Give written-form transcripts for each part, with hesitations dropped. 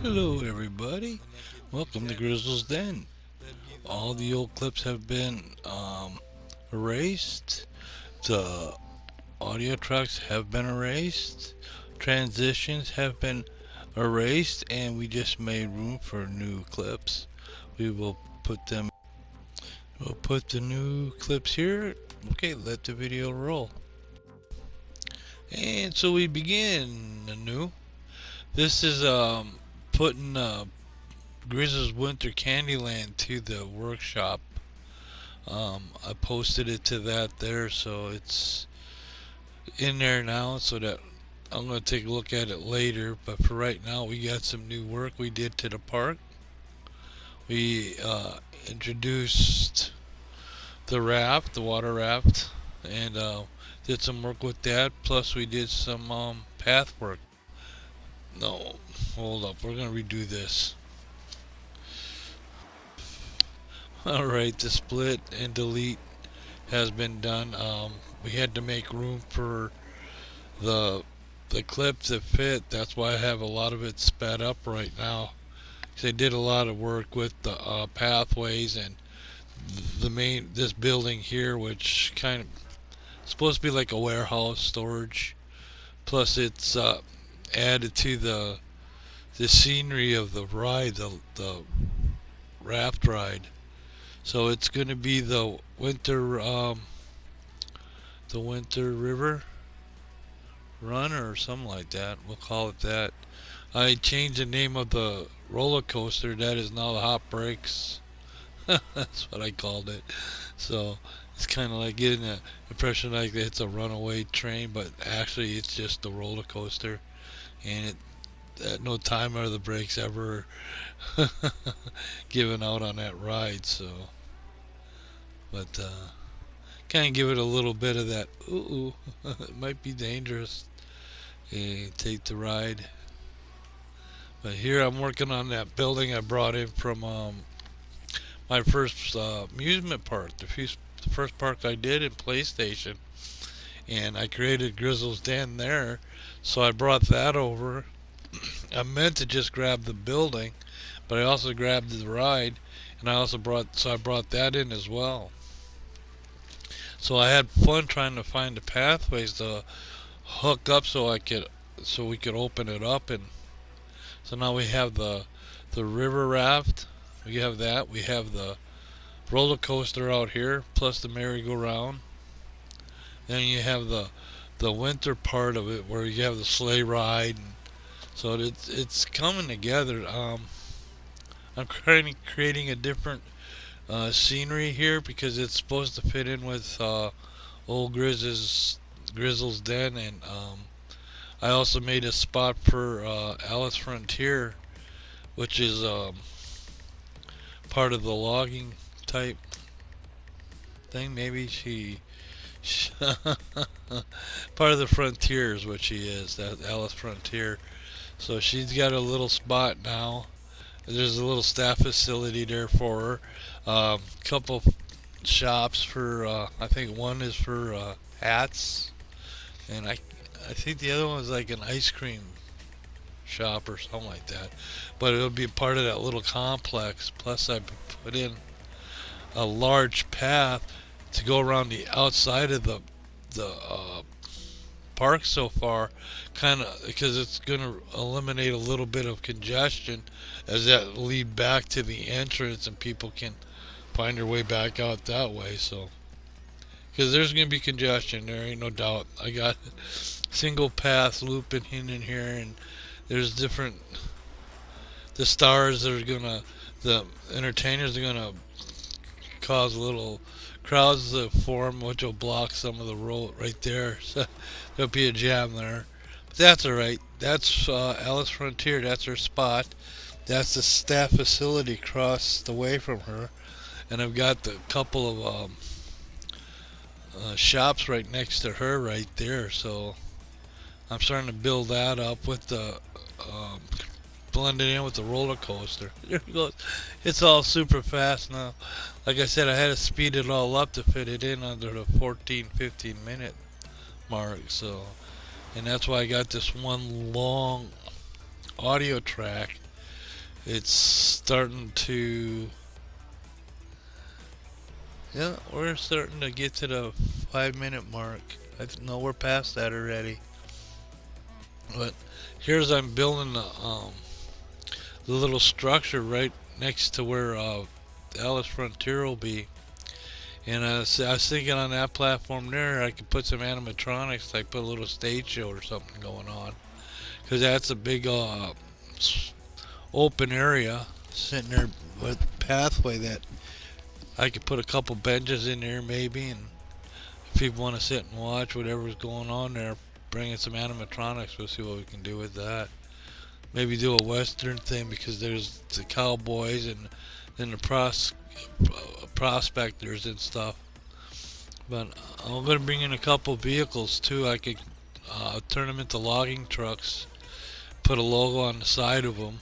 Hello, everybody. Welcome to Grizzle's Den. All the old clips have been erased. The audio tracks have been erased. Transitions have been erased, and we just made room for new clips. We will put them. We'll put the new clips here. Okay, let the video roll. And so we begin anew. This is putting Grez's Winter Candyland to the workshop. I posted it to that there, so it's in there now. So that I'm gonna take a look at it later. But for right now, we got some new work we did to the park. We introduced the raft, the water raft, and did some work with that. Plus, we did some path work. No, hold up. We're gonna redo this. All right, the split and delete has been done. We had to make room for the the clips that fit. That's why I have a lot of it sped up right now. They did a lot of work with the pathways and the main this building here, which kind of supposed to be like a warehouse storage. Plus, it's added to the scenery of the ride, the raft ride. So it's going to be the winter river run or something like that. We'll call it that. I changed the name of the roller coaster. That is now the Hot Breaks. That's what I called it. So it's kind of like getting the impression like it's a runaway train, but actually it's just a roller coaster, and it at no time are the brakes ever given out on that ride. So, but kind of give it a little bit of that. Ooh, it might be dangerous. Take the ride. But here I'm working on that building I brought in from my first amusement park, the first park I did in PlayStation, and I created Grizzle's Den there. So I brought that over. I meant to just grab the building, but I also grabbed the ride, and I brought that in as well. So I had fun trying to find the pathways to hook up so we could open it up. And so now we have the river raft. We have that. We have the roller coaster out here, plus the merry-go-round. Then you have the winter part of it where you have the sleigh ride. And so it's coming together. I'm creating a different scenery here because it's supposed to fit in with old Grizzle's Den, and I also made a spot for Alice Frontier, which is part of the logging type thing. Maybe part of the frontier is what she is. That Alice Frontier. So she's got a little spot now. There's a little staff facility there for her. Couple shops for I think one is for hats, and I think the other one is like an ice cream shop or something like that. But it'll be part of that little complex. Plus, I put in a large path to go around the outside of the park so far, kind of because it's going to eliminate a little bit of congestion as that lead back to the entrance and people can find their way back out that way. So because there's going to be congestion, there ain't no doubt. I got single path looping in here, and there's different the stars that are gonna the entertainers are gonna cause little crowds to form, which will block some of the road right there. So there'll be a jam there. But that's all right. That's Alice Frontier. That's her spot. That's the staff facility across the way from her, and I've got the couple of shops right next to her right there. So I'm starting to build that up with the um, blended in with the roller coaster. There it goes. It's all super fast now. Like I said, I had to speed it all up to fit it in under the 14-15 minute mark. And that's why I got this one long audio track It's starting to, yeah, we're starting to get to the 5 minute mark. No, we're past that already. But here's I'm building the little structure right next to where Alice Frontier will be. And I was thinking on that platform there, I could put some animatronics, like put a little stage show or something going on. Because that's a big open area sitting there with pathway that I could put a couple benches in there maybe. And if people want to sit and watch whatever's going on there, bring in some animatronics, we'll see what we can do with that. Maybe do a western thing because there's the cowboys and then the prospectors and stuff. But I'm going to bring in a couple vehicles too. I could turn them into logging trucks, put a logo on the side of them.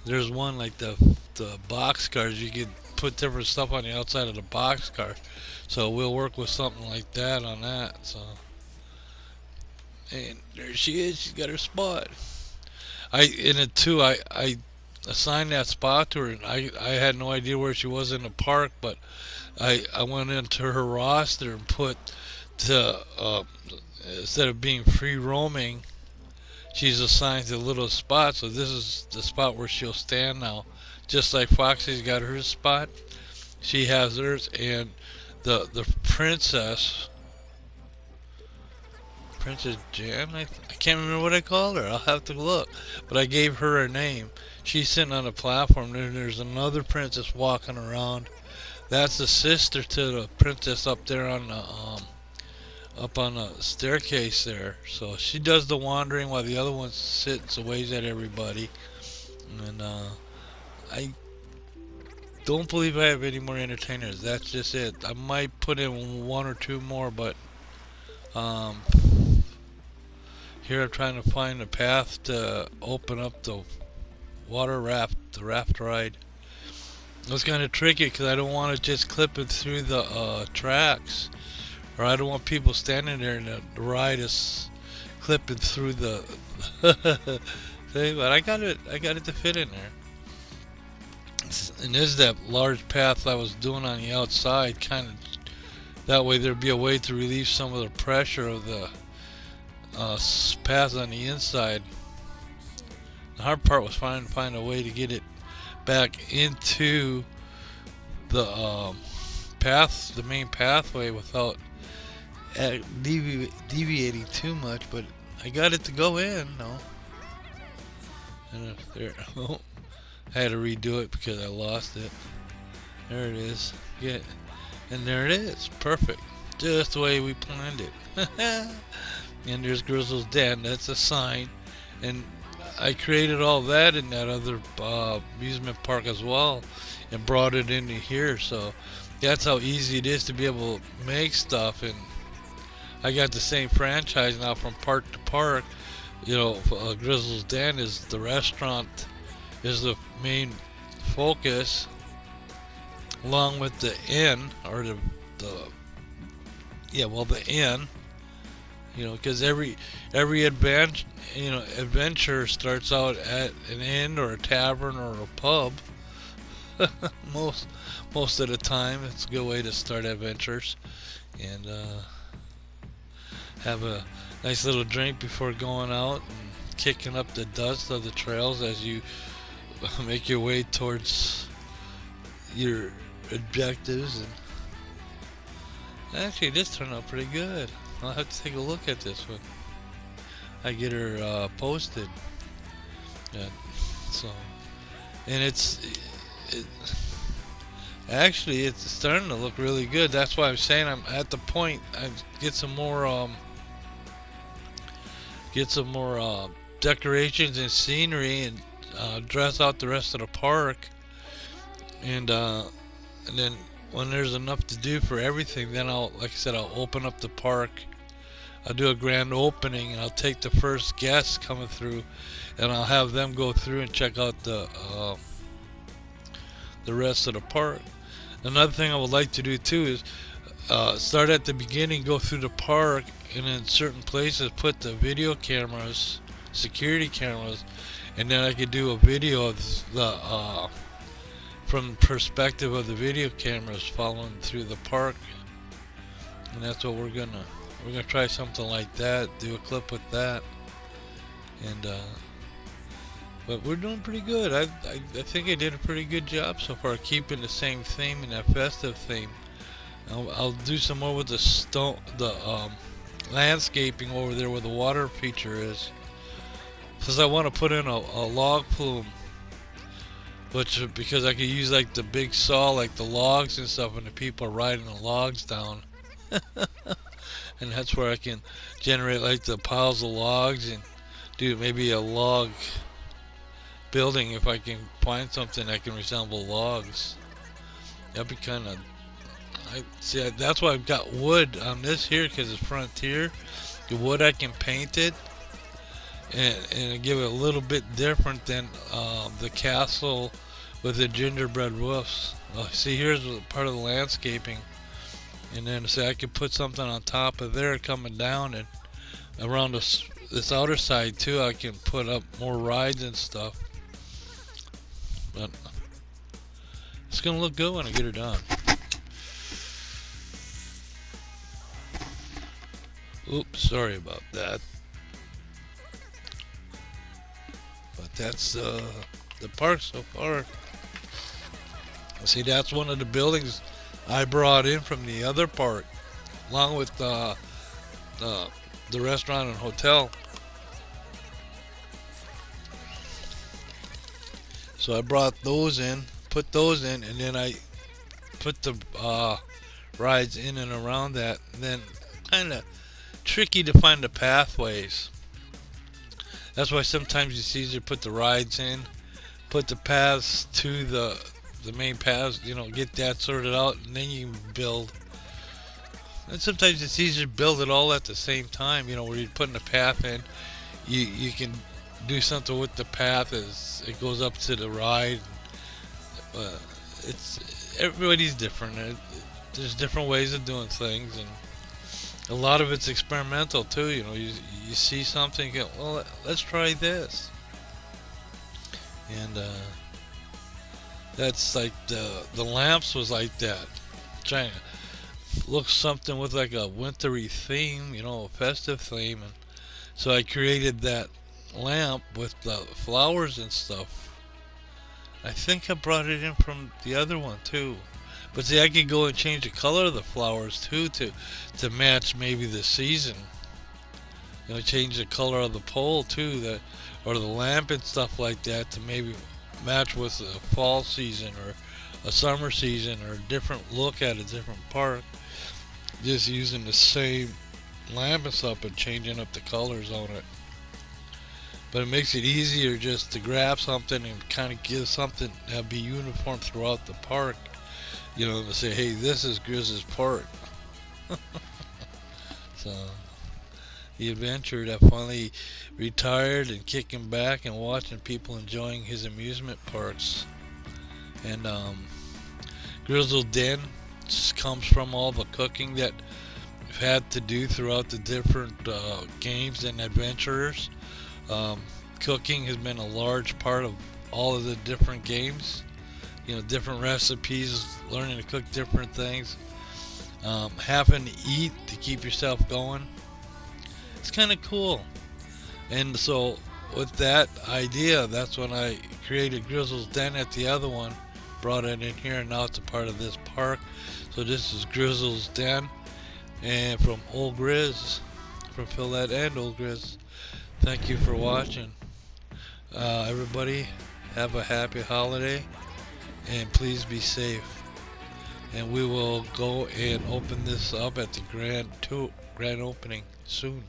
There's one like the box cars. You could put different stuff on the outside of the box car. So we'll work with something like that on that. So, and there she is. She's got her spot. I in it too. I assigned that spot to her, and I had no idea where she was in the park, but I went into her roster and put the instead of being free roaming, she's assigned to a little spot. So this is the spot where she'll stand now, just like Foxy's got her spot. She has hers, and the Princess Jan. I can't remember what I called her. I'll have to look, but I gave her a name. She's sitting on a platform, and there's another princess walking around. That's the sister to the princess up there on the up on the staircase there. So she does the wandering while the other one sits and waves at everybody. And I don't believe I have any more entertainers. That's just it. I might put in one or two more, but um, here I'm trying to find a path to open up the the raft ride. It's kind of tricky because I don't want to just clip it through the tracks, or I don't want people standing there and the ride is clipping through the thing. But I got it to fit in there. And this is that large path I was doing on the outside, kind of that way there'd be a way to relieve some of the pressure of the path on the inside. The hard part was trying to find a way to get it back into the the main pathway without deviating too much. But I got it to go in, no. And there, oh, I had to redo it because I lost it. There it is. Yeah, and there it is. Perfect, just the way we planned it. And there's Grizzle's Den. That's a sign, and I created all that in that other amusement park as well and brought it into here. So that's how easy it is to be able to make stuff. And I got the same franchise now from park to park. You know, Grizzle's Den is the restaurant, is the main focus, along with the inn, or the inn. You know, because every adventure starts out at an inn or a tavern or a pub. most of the time, it's a good way to start adventures, and have a nice little drink before going out and kicking up the dust of the trails as you make your way towards your objectives. And actually, this turned out pretty good. I'll have to take a look at this one. I get her posted. Yeah, so, and actually it's starting to look really good. That's why I'm saying I'm at the point. I get some more decorations and scenery, and dress out the rest of the park, and then when there's enough to do for everything, then like I said, I'll open up the park. I'll do a grand opening, and I'll take the first guests coming through, and I'll have them go through and check out the rest of the park. Another thing I would like to do too is start at the beginning, go through the park, and in certain places put the video cameras security cameras, and then I could do a video of the from the perspective of the video cameras following through the park. And that's what we're gonna try something like that, do a clip with that. And but we're doing pretty good. I think I did a pretty good job so far, keeping the same theme and that festive theme. I'll do some more with the landscaping over there where the water feature is, because I want to put in a log plume, which because I could use like the big saw, like the logs and stuff, and the people are riding the logs down. And that's where I can generate like the piles of logs and do maybe a log building if I can find something that can resemble logs. That'd be kind of. I see. That's why I've got wood on this here, because it's frontier. The wood I can paint it and give it a little bit different than the castle with the gingerbread roofs. See, here's part of the landscaping, and then see, I could put something on top of there coming down, and around this outer side too. I can put up more rides and stuff. But it's gonna look good when I get her done. Oops, sorry about that. But that's the park so far. See, that's one of the buildings I brought in from the other park, along with the restaurant and hotel. So I brought those in, put those in, and then I put the rides in and around that. And then kind of tricky to find the pathways. That's why sometimes it's easier to put the rides in, put the paths to the main paths, get that sorted out, and then you can build. And sometimes it's easier to build it all at the same time, where you're putting the path in. You can do something with the path as it goes up to the ride. Everybody's different. There's different ways of doing things, and a lot of it's experimental too. You see something, you go, well, let's try this, and that's like the lamps was like that, trying to look something with like a wintry theme, a festive theme, and so I created that lamp with the flowers and stuff. I think I brought it in from the other one too. But see, I could go and change the color of the flowers too to match maybe the season. Change the color of the pole too, or the lamp and stuff like that to maybe match with the fall season or a summer season, or a different look at a different park. Just using the same lamp and stuff, but changing up the colors on it. But it makes it easier just to grab something and kind of give something that'll be uniform throughout the park. To say, hey, this is Grez's park. So, the adventurer that finally retired and kicking back and watching people enjoying his amusement parks. And Grizzle's Den just comes from all the cooking that we've had to do throughout the different games and adventurers. Cooking has been a large part of all of the different games. Different recipes, learning to cook different things, having to eat to keep yourself going. It's kind of cool. And so with that idea, that's when I created Grizzle's Den at the other one, brought it in here, and now it's a part of this park. So this is Grizzle's Den, and from Old Grez, from Philette and Old Grez. Thank you for watching. Everybody, have a happy holiday. And please be safe. And we will go and open this up at the grand opening soon.